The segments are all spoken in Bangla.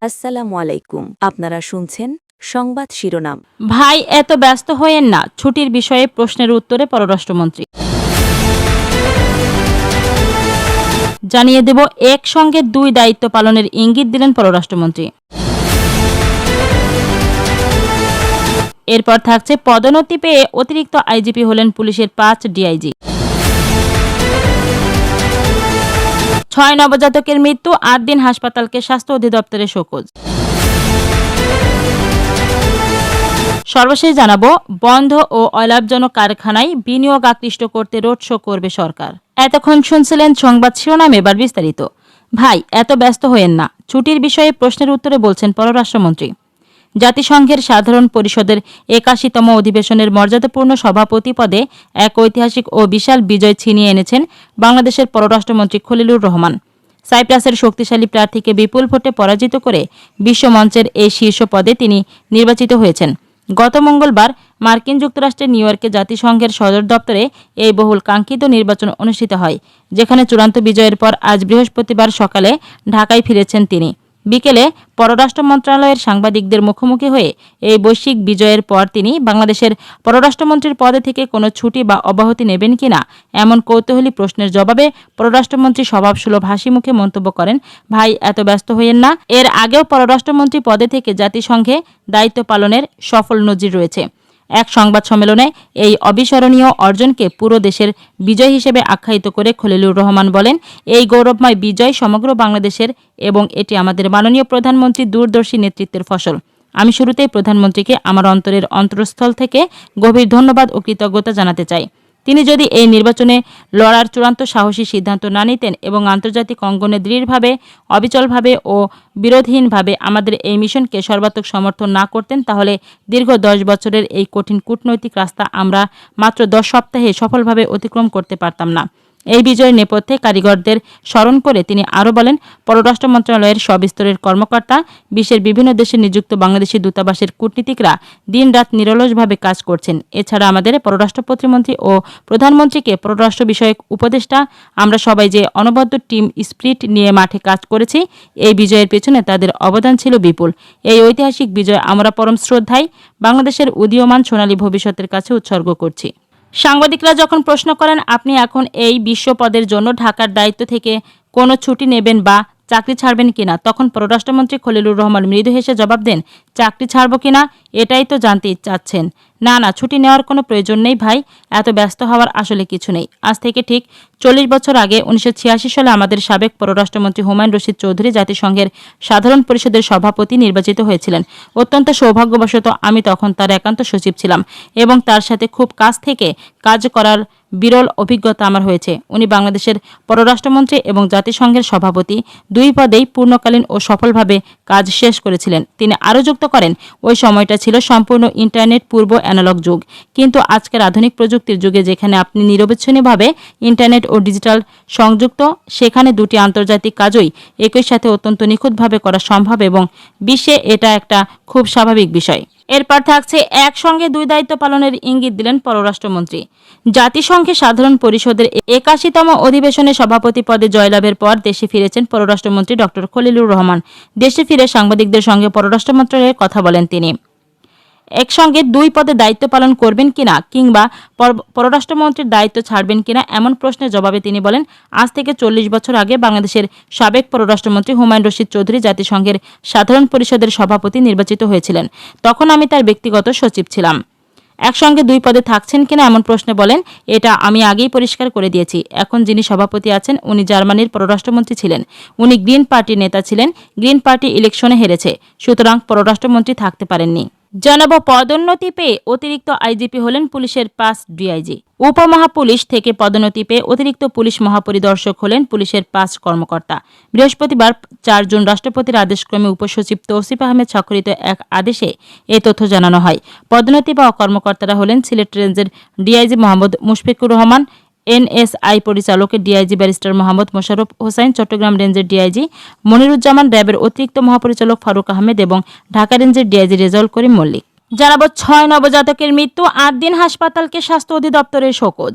আসসালামু আলাইকুম। আপনারা শুনছেন সংবাদ শিরোনাম। ভাই এত ব্যস্ত হয়েন না, ছুটির বিষয়ে প্রশ্নের উত্তরে পররাষ্ট্রমন্ত্রী জানিয়ে দেব, একসঙ্গে দুই দায়িত্ব পালনের ইঙ্গিত দিলেন পররাষ্ট্রমন্ত্রী। এরপর থাকছে পদোন্নতি পেয়ে অতিরিক্ত আইজিপি হলেন পুলিশের 5 ডিআইজি। 6 নবজাতকের মৃত্যু, 8 দিন হাসপাতালকে স্বাস্থ্য অধিদপ্তরের শোকজ। সর্বশেষ জানাবো, বন্ধ ও অলাভজনক কারখানায় বিনিয়োগ আকৃষ্ট করতে রোড শো করবে সরকার। এতক্ষণ শুনছিলেন সংবাদ শিরোনাম, এবার বিস্তারিত। ভাই এত ব্যস্ত হয়েন না, ছুটির বিষয়ে প্রশ্নের উত্তরে বলছেন পররাষ্ট্রমন্ত্রী। জাতিসংঘের সাধারণ পরিষদের 81তম অধিবেশনের মর্যাদাপূর্ণ সভাপতি পদে এক ঐতিহাসিক ও বিশাল বিজয় ছিনিয়ে এনেছেন বাংলাদেশের পররাষ্ট্রমন্ত্রী খলিলুর রহমান। সাইপ্রাসের শক্তিশালী প্রার্থীকে বিপুল ভোটে পরাজিত করে বিশ্বমঞ্চের এই শীর্ষ পদে তিনি নির্বাচিত হয়েছেন। গত মঙ্গলবার মার্কিন যুক্তরাষ্ট্রের নিউ ইয়র্কে জাতিসংঘের সদর দপ্তরে এই বহুল কাঙ্ক্ষিত নির্বাচন অনুষ্ঠিত হয়, যেখানে চূড়ান্ত বিজয়ের পর আজ বৃহস্পতিবার সকালে ঢাকায় ফিরেছেন তিনি। বিকেলে পররাষ্ট্র মন্ত্রণালয়ের সাংবাদিকদের মুখোমুখি হয়ে এই বৈশ্বিক বিজয়ের পর তিনি বাংলাদেশের পররাষ্ট্রমন্ত্রীর পদে থেকে কোনো ছুটি বা অব্যাহতি নেবেন কিনা এমন কৌতূহলী প্রশ্নের জবাবে পররাষ্ট্রমন্ত্রী স্বভাবসুলভ হাসি মুখে মন্তব্য করেন, ভাই এত ব্যস্ত হইয়েন না। এর আগেও পররাষ্ট্রমন্ত্রী পদে থেকে জাতিসংঘে দায়িত্ব পালনের সফল নজির রয়েছে। এক সংবাদ সম্মেলনে এই অবিস্মরণীয় অর্জনকে পুরো দেশের বিজয় হিসেবে আখ্যায়িত করে খলিলুর রহমান বলেন, এই গৌরবময় বিজয় সমগ্র বাংলাদেশের এবং এটি আমাদের মাননীয় প্রধানমন্ত্রী দূরদর্শী নেতৃত্বের ফসল। আমি শুরুতেই প্রধানমন্ত্রীকে আমার অন্তরের অন্তরস্থল থেকে গভীর ধন্যবাদ ও কৃতজ্ঞতা জানাতে চাই। তিনি যদি এই নির্বাচনে লড়ার চূড়ান্ত সাহসী সিদ্ধান্ত না নিতেন এবং আন্তর্জাতিক অঙ্গনে দৃঢ়ভাবে, অবিচলভাবে ও বিরোধহীনভাবে আমাদের এই মিশনকে সর্বাত্মক সমর্থন না করতেন, তাহলে দীর্ঘ 10 বছরের এই কঠিন কূটনৈতিক রাস্তা আমরা মাত্র 10 সপ্তাহে সফলভাবে অতিক্রম করতে পারতাম না। এই বিজয়ের নেপথ্যে কারিগরদের স্মরণ করে তিনি আরও বলেন, পররাষ্ট্র মন্ত্রণালয়ের সব স্তরের কর্মকর্তা, বিশ্বের বিভিন্ন দেশে নিযুক্ত বাংলাদেশি দূতাবাসের কূটনীতিকরা দিনরাত নিরলসভাবে কাজ করছেন। এছাড়া আমাদের পররাষ্ট্র প্রতিমন্ত্রী ও প্রধানমন্ত্রীকে পররাষ্ট্র বিষয়ক উপদেষ্টা, আমরা সবাই যে অনবদ্য টিম স্পিরিট নিয়ে মাঠে কাজ করেছি, এই বিজয়ের পেছনে তাদের অবদান ছিল বিপুল। এই ঐতিহাসিক বিজয় আমরা পরম শ্রদ্ধায় বাংলাদেশের উদীয়মান সোনালী ভবিষ্যতের কাছে উৎসর্গ করছি। সাংবাদিকরা যখন প্রশ্ন করেন, আপনি এখন এই বিশ্ব পদের জন্য ঢাকার দায়িত্ব থেকে কোনো ছুটি নেবেন বা চাকরি ছাড়বেন কিনা, তখন পররাষ্ট্রমন্ত্রী খলিলুর রহমান মৃদু হেসে জবাব দেন, চাকরি ছাড়ব কিনা এটাই তো জানতে চাচ্ছেন। না, ছুটি নেওয়ার কোনো প্রয়োজন নেই ভাই, এত ব্যস্ত হওয়ার আসলে কিছু নেই। আজ থেকে ঠিক 40 বছর আগে 1986 সালে আমাদের সাবেক পররাষ্ট্রমন্ত্রী হুমায়ুন রশিদ চৌধুরী জাতিসংঘের সাধারণ পরিষদের সভাপতি নির্বাচিত হয়েছিলেন। অত্যন্ত সৌভাগ্যবশত আমি তখন তার একান্ত সচিব ছিলাম এবং তার সাথে খুব কাছ থেকে কাজ করার বিরল অভিজ্ঞতা আমার হয়েছে। উনি বাংলাদেশের পররাষ্ট্রমন্ত্রী এবং জাতিসংঘের সভাপতি দুই পদেই পূর্ণকালীন ও সফলভাবে কাজ শেষ করেছিলেন। তিনি আরও যুক্ত করেন, ওই সময়টা ছিল সম্পূর্ণ ইন্টারনেট পূর্ব অ্যানালগ যুগ, কিন্তু আজকের আধুনিক প্রযুক্তির যুগে যেখানে আপনি নিরবচ্ছিন্নভাবে ইন্টারনেট ও ডিজিটাল সংযুক্ত, সেখানে দুটি আন্তর্জাতিক কাজই একই সাথে অত্যন্ত নিখুঁতভাবে করা সম্ভব এবং বিশ্বে এটা একটা খুব স্বাভাবিক বিষয়। এরপর থাকছে একসঙ্গে দুই দায়িত্ব পালনের ইঙ্গিত দিলেন পররাষ্ট্রমন্ত্রী। জাতিসংঘের সাধারণ পরিষদের 81তম অধিবেশনে সভাপতি পদে জয়লাভের পর দেশে ফিরেছেন পররাষ্ট্রমন্ত্রী ডক্টর খলিলুর রহমান। দেশে ফিরে সাংবাদিকদের সঙ্গে পররাষ্ট্র মন্ত্রণালয়ে কথা বলেন তিনি। একসঙ্গে দুই পদে দায়িত্ব পালন করবেন কিনা কিংবা পররাষ্ট্রমন্ত্রীর দায়িত্ব ছাড়বেন কিনা এমন প্রশ্নের জবাবে তিনি বলেন, আজ থেকে 40 বছর আগে বাংলাদেশের সাবেক পররাষ্ট্রমন্ত্রী হুমায়ুন রশিদ চৌধুরী জাতিসংঘের সাধারণ পরিষদের সভাপতি নির্বাচিত হয়েছিলেন। তখন আমি তার ব্যক্তিগত সচিব ছিলাম। একসঙ্গে দুই পদে থাকছেন কিনা এমন প্রশ্নে বলেন, এটা আমি আগেই পরিষ্কার করে দিয়েছি। এখন যিনি সভাপতি আছেন উনি জার্মানির পররাষ্ট্রমন্ত্রী ছিলেন। উনি গ্রিন পার্টির নেতা ছিলেন। গ্রিন পার্টি ইলেকশনে হেরেছে, সুতরাং পররাষ্ট্রমন্ত্রী থাকতে পারেননি। জানাবো, পদোন্নতি পেয়ে অতিরিক্ত আইজিপি হলেন পুলিশের 5 ডিআইজি। উপমহাপুলিশ থেকে পদোন্নতি পেয়ে অতিরিক্ত পুলিশ মহাপরিদর্শক হলেন পুলিশের 5 কর্মকর্তা। বৃহস্পতিবার 4 জুন রাষ্ট্রপতির আদেশক্রমে উপসচিব তৌসিফ আহমেদ স্বাক্ষরিত এক আদেশে এ তথ্য জানানো হয়। পদোন্নতি পাওয়া কর্মকর্তারা হলেন সিলেট রেঞ্জের ডিআইজি মোহাম্মদ মুশফিকুর রহমান, এনএসআই পরিচালকের ডিআইজি ব্যারিস্টার মোহাম্মদ মোশাররফ হোসাইন, চট্টগ্রাম রেঞ্জের ডিআইজি মনিরুজ্জামান, র্যাবের অতিরিক্ত মহাপরিচালক ফারুক আহমেদ এবং ঢাকা রেঞ্জের ডিআইজি রেজাউল করিম মল্লিক। জানাবো, 6 নবজাতকের মৃত্যু, 8 দিন হাসপাতালকে স্বাস্থ্য অধিদপ্তরের শোকজ।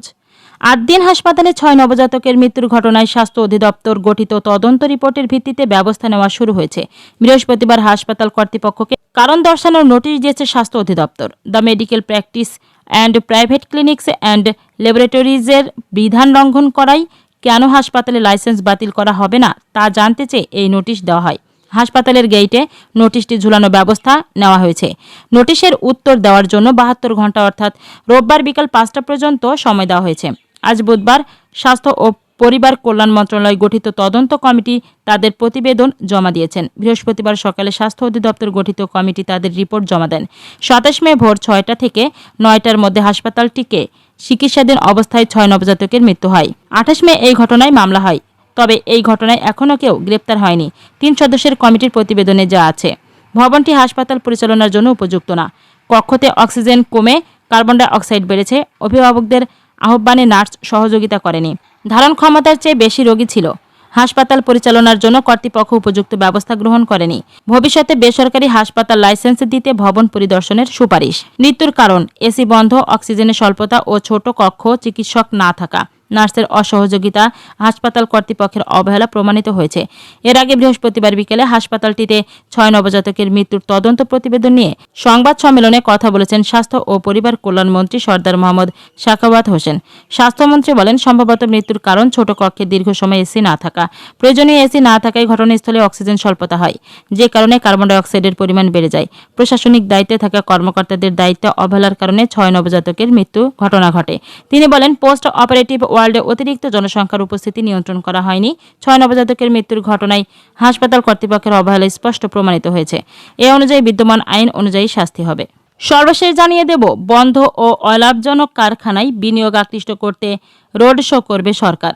৮ দিন হাসপাতালে ৬ নবজাতকের মৃত্যুর ঘটনায় স্বাস্থ্য অধিদপ্তর গঠিত তদন্ত রিপোর্টের ভিত্তিতে ব্যবস্থা নেওয়া শুরু হয়েছে। বৃহস্পতিবার হাসপাতাল কর্তৃপক্ষকে কারণ দর্শানোর নোটিশ দিয়েছে স্বাস্থ্য অধিদপ্তর। The medical practice and private clinics and ল্যাবরেটরিজের বিধান লঙ্ঘন করায় কেন হাসপাতালে লাইসেন্স বাতিল করা হবে না তা জানতে চেয়ে এই নোটিশ দেওয়া হয়। হাসপাতালের গেইটে নোটিশটি ঝুলানোর ব্যবস্থা নেওয়া হয়েছে। নোটিশের উত্তর দেওয়ার জন্য ৭২ ঘন্টা অর্থাৎ রোববার বিকাল ৫টা পর্যন্ত সময় দেওয়া হয়েছে। আজ বুধবার স্বাস্থ্য ও পরিবার কল্যাণ মন্ত্রণালয় গঠিত তদন্ত কমিটি তাদের প্রতিবেদন জমা দিয়েছেন। বৃহস্পতিবার সকালে স্বাস্থ্য অধিদপ্তর গঠিত কমিটি তাদের রিপোর্ট জমা দেন। ২৭ মে ভোর ৬টা থেকে ৯টার মধ্যে হাসপাতালটিকে চিকিৎসাধীন অবস্থায় ৬ নবজাতকের মৃত্যু হয়। ২৮ মে এই ঘটনায় মামলা হয়। তবে এই ঘটনায় এখনও কেউ গ্রেপ্তার হয়নি। ৩ সদস্যের কমিটির প্রতিবেদনে যা আছে, ভবনটি হাসপাতাল পরিচালনার জন্য উপযুক্ত না। কক্ষতে অক্সিজেন কমে কার্বন ডাই অক্সাইড বেড়েছে। অভিভাবকদের আহ্বানে নার্স সহযোগিতা করেনি। ধারণ ক্ষমতার চেয়ে বেশি রোগী ছিল। হাসপাতাল পরিচালনার জন্য কর্তৃপক্ষ উপযুক্ত ব্যবস্থা গ্রহণ করেনি। ভবিষ্যতে বেসরকারি হাসপাতাল লাইসেন্স দিতে ভবন পরিদর্শনের সুপারিশ। মৃত্যুর কারণ এসি বন্ধ, অক্সিজেনের স্বল্পতা ও ছোট কক্ষ, চিকিৎসক না থাকা, নার্সের অসহযোগিতা, হাসপাতাল কর্তৃপক্ষের অবহেলা প্রমাণিত হয়েছে। এর আগে বৃহস্পতিবার বিকেলে হাসপাতালটিতে ৬ নবজাতকের মৃত্যুর তদন্ত প্রতিবেদন নিয়ে সংবাদ সম্মেলনে কথা বলেছেন স্বাস্থ্য ও পরিবার কল্যাণ মন্ত্রী সরদার মোহাম্মদ সাখাওয়াত হোসেন। স্বাস্থ্যমন্ত্রী বলেন, সম্ভবত মৃত্যুর কারণ ছোট কক্ষে দীর্ঘ সময় এসি না থাকা। প্রয়োজনীয় এসি না থাকায় ঘটনাস্থলে অক্সিজেন স্বল্পতা হয়, যে কারণে কার্বন ডাই অক্সাইডের পরিমাণ বেড়ে যায়। প্রশাসনিক দায়িত্বে থাকা কর্মকর্তাদের দায়িত্বে অবহেলার কারণে ৬ নবজাতকের মৃত্যু ঘটনা ঘটে। তিনি বলেন, পোস্ট অপারেটিভ ওয়ার্ডে অতিরিক্ত জনসংখ্যার উপস্থিতি নিয়ন্ত্রণ করা হয়নি। ৬ নবজাতকের মৃত্যুর ঘটনায় হাসপাতাল কর্তৃপক্ষের অবহেলা স্পষ্ট প্রমাণিত হয়েছে। এ অনুযায়ী বিদ্যমান আইন অনুযায়ী শাস্তি হবে। সর্বশেষ জানিয়ে দেব, বন্ধ ও অলাভজনক কারখানায় বিনিয়োগ আকৃষ্ট করতে রোড শো করবে সরকার।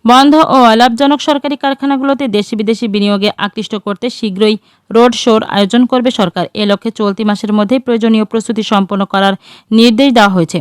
বন্ধ ও অলাভজনক সরকারি কারখানাগুলোতে দেশি বিদেশি বিনিয়োগে আকৃষ্ট করতে শীঘ্রই রোড শোর আয়োজন করবে সরকার। এ লক্ষ্যে চলতি মাসের মধ্যে প্রয়োজনীয় প্রস্তুতি সম্পন্ন করার নির্দেশ দেওয়া হয়েছে।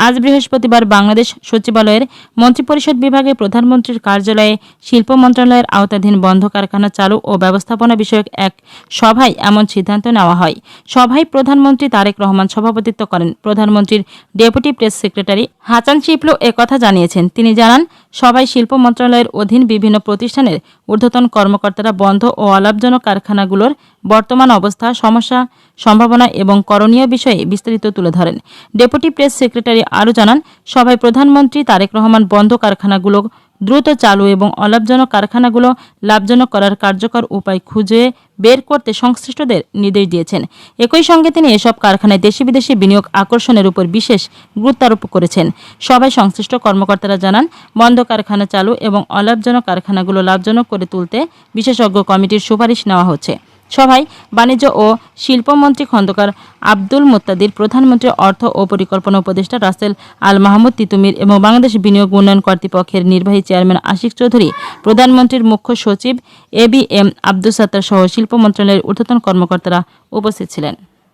আজ বৃহস্পতিবার বাংলাদেশ সচিবালয়ের মন্ত্রিপরিষদ বিভাগে প্রধানমন্ত্রীর কার্যালয়ে শিল্প মন্ত্রণালয়ের আওতাধীন বন্ধ কারখানা চালু ও ব্যবস্থাপনা বিষয়ক এক সভায় এমন সিদ্ধান্ত নেওয়া হয়। সভায় প্রধানমন্ত্রী তারেক রহমান সভাপতিত্ব করেন। প্রধানমন্ত্রীর deputy press secretary Hasan Shiplu একথা জানিয়েছেন। তিনি জানান, সভায় শিল্প মন্ত্রণালয়ের অধীন বিভিন্ন প্রতিষ্ঠানের ঊর্ধ্বতন কর্মকর্তারা বন্ধ ও অলাভজনক কারখানাগুলোর বর্তমান অবস্থা, সমস্যা, সম্ভাবনা এবং করণীয় বিষয়ে বিস্তারিত তুলে ধরেন। ডেপুটি প্রেস সেক্রেটারি আরও জানান, সভায় প্রধানমন্ত্রী তারেক রহমান বন্ধ কারখানাগুলো দ্রুত চালু এবং অলাভজনক কারখানাগুলো লাভজনক করার কার্যকর উপায় খুঁজে বের করতে সংশ্লিষ্টদের নির্দেশ দিয়েছেন। একই সঙ্গে তিনি এসব কারখানায় দেশি বিদেশি বিনিয়োগ আকর্ষণের উপর বিশেষ গুরুত্ব আরোপ করেছেন। সভায় সংশ্লিষ্ট কর্মকর্তারা জানান, বন্ধ কারখানা চালু এবং অলাভজনক কারখানাগুলো লাভজনক করে তুলতে বিশেষজ্ঞ কমিটির সুপারিশ নেওয়া হচ্ছে। সভায় বাণিজ্য ও শিল্পমন্ত্রী খন্দকার আব্দুল মুত্তাদির, প্রধানমন্ত্রীর অর্থ ও পরিকল্পনা উপদেষ্টা রাসেল আল মাহমুদ তিতুমির এবং বাংলাদেশ বিনিয়োগ উন্নয়ন কর্তৃপক্ষের নির্বাহী চেয়ারম্যান আশিক চৌধুরী, প্রধানমন্ত্রীর মুখ্য সচিব ABM আব্দুস সাত্তার সহ শিল্প মন্ত্রণালয়ের ঊর্ধ্বতন কর্মকর্তারা উপস্থিত ছিলেন।